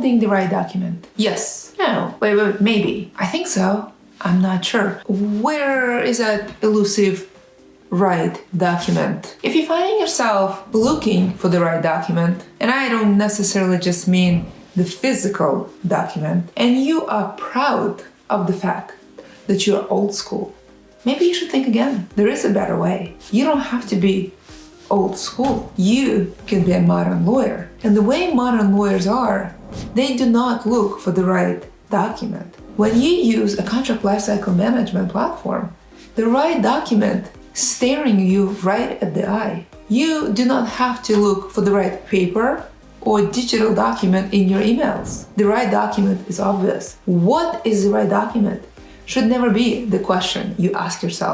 holding the right document? Yes. No. Wait, maybe. I think so. I'm not sure. Where is that elusive right document? If you're finding yourself looking for the right document, and I don't necessarily just mean the physical document, and you are proud of the fact that you're old school, maybe you should think again. There is a better way. You don't have to be old school. You can be a modern lawyer. And the way modern lawyers are, they do not look for the right document. When you use a contract lifecycle management platform, the right document staring you right at the eye. You do not have to look for the right paper or digital document in your emails. The right document is obvious. What is the right document? Should never be the question you ask yourself.